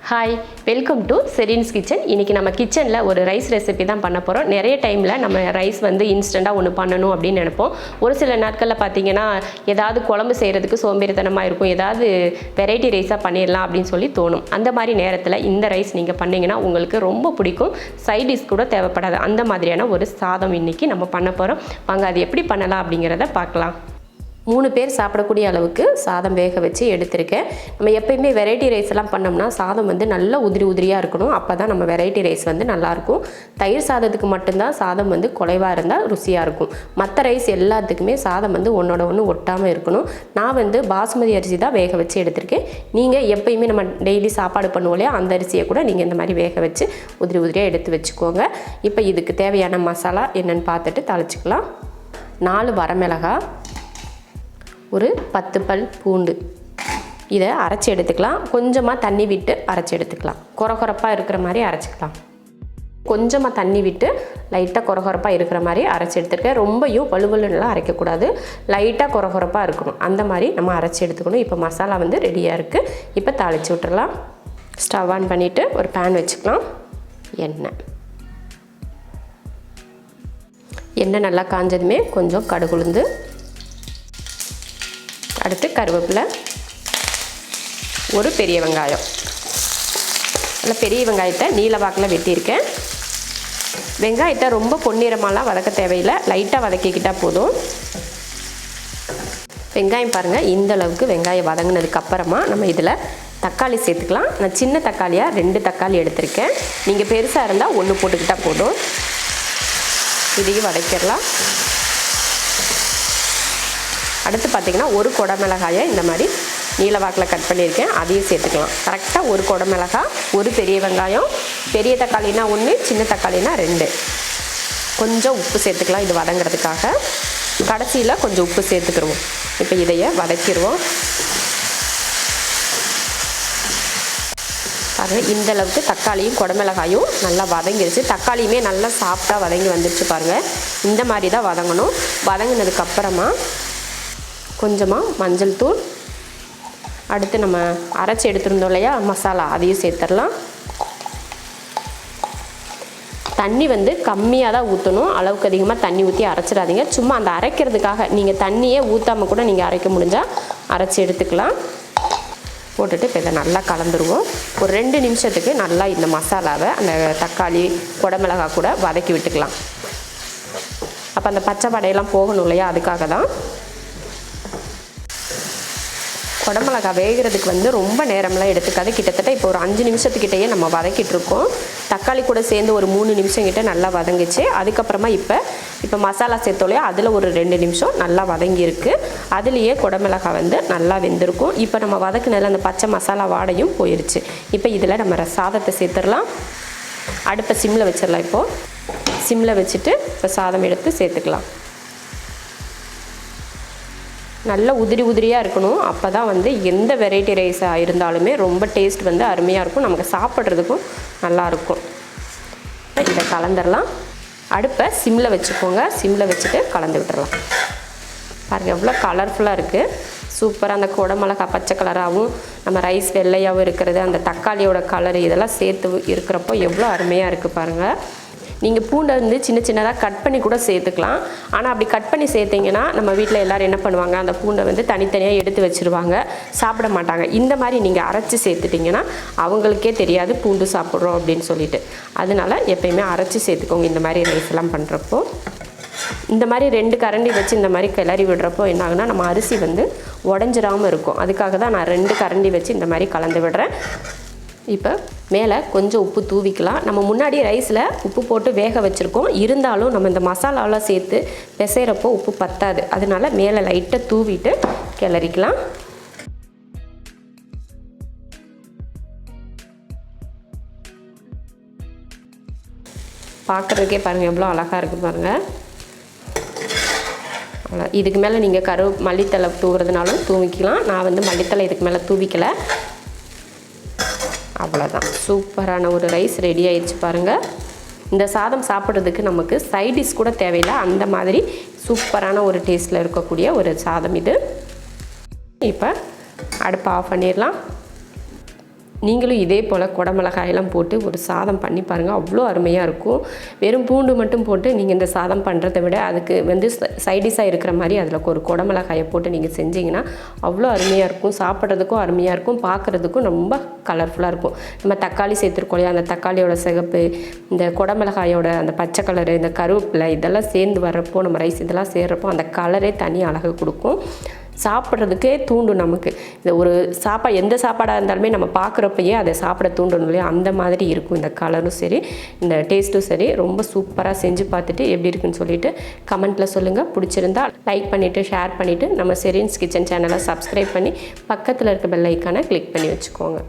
Hi, welcome to Sereen's kitchen. இன்றைக்கி நம்ம கிச்சனில் ஒரு ரைஸ் ரெசிபி தான் பண்ண போகிறோம். நிறைய டைமில் நம்ம ரைஸ் வந்து இன்ஸ்டண்ட்டாக ஒன்று பண்ணணும் அப்படின்னு நினைப்போம். ஒரு சில நாட்களில் பார்த்தீங்கன்னா ஏதாவது குழம்பு செய்கிறதுக்கு சோம்பேறித்தனமாக இருக்கும், ஏதாவது வெரைட்டி ரைஸாக பண்ணிடலாம் அப்படின்னு சொல்லி தோணும். அந்த மாதிரி நேரத்தில் இந்த ரைஸ் நீங்கள் பண்ணிங்கன்னா உங்களுக்கு ரொம்ப பிடிக்கும். சைட் டிஷ் கூட தேவைப்படாது. அந்த மாதிரியான ஒரு சாதம் இன்றைக்கி நம்ம பண்ண போகிறோம். வாங்க அது எப்படி பண்ணலாம் அப்படிங்கிறத பார்க்கலாம். 3 பேர் சாப்பிடக்கூடிய அளவுக்கு சாதம் வேக வச்சு எடுத்திருக்கேன். நம்ம எப்பயுமே வெரைட்டி ரைஸ் எல்லாம் பண்ணோம்னா சாதம் வந்து நல்லா உதிரியாக இருக்கணும். அப்போ தான் நம்ம வெரைட்டி ரைஸ் வந்து நல்லாயிருக்கும். தயிர் சாதத்துக்கு மட்டும்தான் சாதம் வந்து குறைவாக இருந்தால் ருசியாக இருக்கும். மற்ற ரைஸ் எல்லாத்துக்குமே சாதம் வந்து ஒன்றோட ஒன்று ஒட்டாமல் இருக்கணும். நான் வந்து பாசுமதி அரிசி தான் வேக வச்சு எடுத்திருக்கேன். நீங்கள் எப்பயுமே நம்ம டெய்லி சாப்பாடு பண்ணுவோம் இல்லையா, அந்த அரிசியை கூட நீங்கள் இந்த மாதிரி வேக வச்சு உதிரியாக எடுத்து வச்சுக்கோங்க. இப்போ இதுக்கு தேவையான மசாலா என்னென்னு பார்த்துட்டு தாளிச்சிக்கலாம். 4 வரமிளகாய், ஒரு 10 பல் பூண்டு, இதை அரைச்சி எடுத்துக்கலாம். கொஞ்சமாக தண்ணி விட்டு அரைச்சி எடுத்துக்கலாம். கொரகொரப்பாக இருக்கிற மாதிரி அரைச்சிக்கலாம். கொஞ்சமாக தண்ணி விட்டு லைட்டாக கொரகொரப்பாக இருக்கிற மாதிரி அரைச்சி எடுத்துருக்கேன். ரொம்பவும் வலுவலுன்னெலாம் அரைக்கக்கூடாது, லைட்டாக கொரகொரப்பாக இருக்கணும். அந்த மாதிரி நம்ம அரைச்சி எடுத்துக்கணும். இப்போ மசாலா வந்து ரெடியாக இருக்குது. இப்போ தாளித்து விட்டுறலாம். ஸ்டவ் ஆன் பண்ணிவிட்டு ஒரு பேன் வச்சுக்கலாம். எண்ணெய் நல்லா காஞ்சதுமே கொஞ்சம் கடுகுளுந்து, அடுத்து கருவேப்பிலை, ஒரு பெரிய வெங்காயம். நல்ல பெரிய வெங்காயத்தை நீல வாக்கில் வெட்டியிருக்கேன். வெங்காயத்தை ரொம்ப பொன்னிறமாலாம் வதக்க தேவையில்லை, லைட்டாக வதக்கிக்கிட்டால் போதும். வெங்காயம் பாருங்கள், இந்த அளவுக்கு வெங்காயம் வதங்கினதுக்கப்புறமா நம்ம இதில் தக்காளி சேர்த்துக்கலாம். நான் சின்ன தக்காளியாக 2 தக்காளி எடுத்திருக்கேன். நீங்கள் பெருசாக இருந்தால் 1 போட்டுக்கிட்டால் போதும். இதையும் வதக்கிடலாம். அடுத்து பார்த்திங்கன்னா ஒரு குடமிளகாயை இந்த மாதிரி நீலவாக்கில் கட் பண்ணியிருக்கேன், அதையும் சேர்த்துக்கலாம். கரெக்டாக ஒரு குடமிளகாய், ஒரு பெரிய வெங்காயம், பெரிய தக்காளினா 1, சின்ன தக்காளினா 2. கொஞ்சம் உப்பு சேர்த்துக்கலாம் இது வதங்கிறதுக்காக. கடைசியில் கொஞ்சம் உப்பு சேர்த்துக்கிடுவோம். இப்போ இதையை வதக்கிடுவோம். பாருங்கள், இந்தளவுக்கு தக்காளியும் குடமிளகாயும் நல்லா வதங்கிடுச்சு. தக்காளியுமே நல்லா சாஃப்டாக வதங்கி வந்துடுச்சு பாருங்கள். இந்த மாதிரி தான் வதங்கணும். வதங்கினதுக்கப்புறமா கொஞ்சமாக மஞ்சள் தூள், அடுத்து நம்ம அரைச்சி எடுத்துருந்தோம் இல்லையா மசாலா, அதையும் சேர்த்துடலாம். தண்ணி வந்து கம்மியாக தான் ஊற்றணும், அளவுக்கு அதிகமாக தண்ணி ஊற்றி அரைச்சிடாதீங்க. சும்மா அந்த அரைக்கிறதுக்காக நீங்கள் தண்ணியே ஊற்றாமல் கூட நீங்கள் அரைக்க முடிஞ்சால் அரைச்சி எடுத்துக்கலாம். போட்டுட்டு இப்போ இதை நல்லா கலந்துருவோம். ஒரு 2 நிமிஷத்துக்கு நல்லா இந்த மசாலாவை அந்த தக்காளி குடமிளகாய் கூட வதக்கி விட்டுக்கலாம். அப்போ அந்த பச்சை வடையெல்லாம் போகணும் இல்லையா, அதுக்காக தான். குடமிளகாய் வேகிறதுக்கு வந்து ரொம்ப நேரம்லாம் எடுத்துக்காது. கிட்டத்தட்ட இப்போ ஒரு 5 நிமிஷத்துக்கிட்டேயே நம்ம வதக்கிட்டுருக்கோம். தக்காளி கூட சேர்ந்து ஒரு 3 நிமிஷம் கிட்ட நல்லா வதங்கிச்சு. அதுக்கப்புறமா இப்போ மசாலா சேர்த்தோலையா, அதில் ஒரு 2 நிமிஷம் நல்லா வதங்கியிருக்கு. அதுலேயே குடமிளகாய் வந்து நல்லா வெந்திருக்கும். இப்போ நம்ம வதக்குனதில் அந்த பச்சை மசாலா வாடையும் போயிடுச்சு. இப்போ இதில் நம்ம சாதத்தை சேர்த்துடலாம். அடுப்பை சிம்மில் வச்சிடலாம். இப்போது சிம்மில் வச்சுட்டு இப்போ சாதம் எடுத்து சேர்த்துக்கலாம். நல்லா உதிரியாக இருக்கணும். அப்போ தான் வந்து எந்த வெரைட்டி ரைஸாக இருந்தாலுமே ரொம்ப டேஸ்ட் வந்து அருமையாக இருக்கும், நமக்கு சாப்பிட்றதுக்கும் நல்லாயிருக்கும். இதை கலந்துடலாம். அடுப்பை சிம்மில் வச்சுக்கோங்க. சிம்மில் வச்சுட்டு கலந்து விட்டுறலாம். பாருங்கள் எவ்வளோ கலர்ஃபுல்லாக இருக்குது. சூப்பராக அந்த குடமிளகா பச்சை கலராகவும் நம்ம ரைஸ் வெள்ளையாகவும் இருக்கிறது, அந்த தக்காளியோட கலரு இதெல்லாம் சேர்த்து இருக்கிறப்போ எவ்வளோ அருமையாக இருக்குது பாருங்கள். நீங்கள் பூண்டை வந்து சின்னதாக கட் பண்ணி கூட சேர்த்துக்கலாம். ஆனால் அப்படி கட் பண்ணி சேர்த்திங்கன்னா நம்ம வீட்டில் எல்லோரும் என்ன பண்ணுவாங்க, அந்த பூண்டை வந்து தனித்தனியாக எடுத்து வச்சுருவாங்க, சாப்பிட மாட்டாங்க. இந்த மாதிரி நீங்கள் அரைச்சி சேர்த்துட்டிங்கன்னா அவங்களுக்கே தெரியாது பூண்டு சாப்பிட்றோம் அப்படின்னு சொல்லிட்டு. அதனால எப்பயுமே அரைச்சி சேர்த்துக்கோங்க இந்த மாதிரி ரைஸ் எல்லாம் பண்ணுறப்போ. இந்த மாதிரி 2 கரண்டி வச்சு இந்த மாதிரி கிளறி விடுறப்போ என்ன ஆகுனா, நம்ம அரிசி வந்து உடஞ்சிராமல் இருக்கும். அதுக்காக தான் நான் 2 கரண்டி வச்சு இந்த மாதிரி கலந்து விடுறேன். இப்போ மேலே கொஞ்சம் உப்பு தூவிக்கலாம். நம்ம முன்னாடி ரைஸில் உப்பு போட்டு வேக வச்சுருக்கோம். இருந்தாலும் நம்ம இந்த மசாலாலாம் சேர்த்து பிசைகிறப்போ உப்பு பத்தாது. அதனால மேலே லைட்டாக தூவிட்டு கிளறிக்கலாம். பார்க்குறதுக்கே பாருங்கள் எவ்வளோ அழகாக இருக்குது பாருங்கள். இதுக்கு மேலே நீங்கள் மல்லித்தலை தூவுறதுனாலும் தூவிக்கலாம். நான் வந்து மல்லித்தலை இதுக்கு மேலே தூவிக்கலை. அவ்வளோதான், சூப்பரான ஒரு ரைஸ் ரெடி ஆயிடுச்சு பாருங்கள். இந்த சாதம் சாப்பிட்றதுக்கு நமக்கு சைட் டிஷ் கூட தேவையில்லை, அந்த மாதிரி சூப்பரான ஒரு டேஸ்ட்டில் இருக்கக்கூடிய ஒரு சாதம் இது. இப்போ அடுப்பை ஆஃப் பண்ணிடலாம். நீங்களும் இதே போல் குடமிளகாயெல்லாம் போட்டு ஒரு சாதம் பண்ணி பாருங்கள், அவ்வளோ அருமையாக இருக்கும். வெறும் பூண்டு மட்டும் போட்டு நீங்கள் இந்த சாதம் பண்ணுறதை விட அதுக்கு வந்து சைடிஷாக இருக்கிற மாதிரி அதில் ஒரு குடமிளகாயை போட்டு நீங்கள் செஞ்சிங்கன்னா அவ்வளோ அருமையாக இருக்கும். சாப்பிட்றதுக்கும் அருமையாக இருக்கும், பார்க்குறதுக்கும் ரொம்ப கலர்ஃபுல்லாக இருக்கும். நம்ம தக்காளி சேர்த்துருக்கோம் இல்லையா, அந்த தக்காளியோட சிகப்பு, இந்த குடமிளகாயோட அந்த பச்சை கலரு, இந்த கருவேப்பிலை இதெல்லாம் சேர்ந்து வர்றப்போ, நம்ம ரைஸ் இதெல்லாம் சேர்றப்போ அந்த கலரே தனி அழகு கொடுக்கும். சாப்பிட்றதுக்கே தூண்டும் நமக்கு. இந்த ஒரு எந்த சாப்பாடாக இருந்தாலுமே நம்ம பார்க்குறப்பயே அதை சாப்பிட தூண்டணும் இல்லையா, அந்த மாதிரி இருக்கும். இந்த கலரும் சரி, இந்த டேஸ்ட்டும் சரி. ரொம்ப சூப்பராக செஞ்சு பார்த்துட்டு எப்படி இருக்குன்னு சொல்லிட்டு கமெண்ட்டில் சொல்லுங்கள். பிடிச்சிருந்தா லைக் பண்ணிவிட்டு ஷேர் பண்ணிவிட்டு நம்ம செரீன்ஸ் கிச்சன் சேனலை சப்ஸ்கிரைப் பண்ணி பக்கத்தில் இருக்க பெல் ஐக்கானை கிளிக் பண்ணி வச்சுக்கோங்க.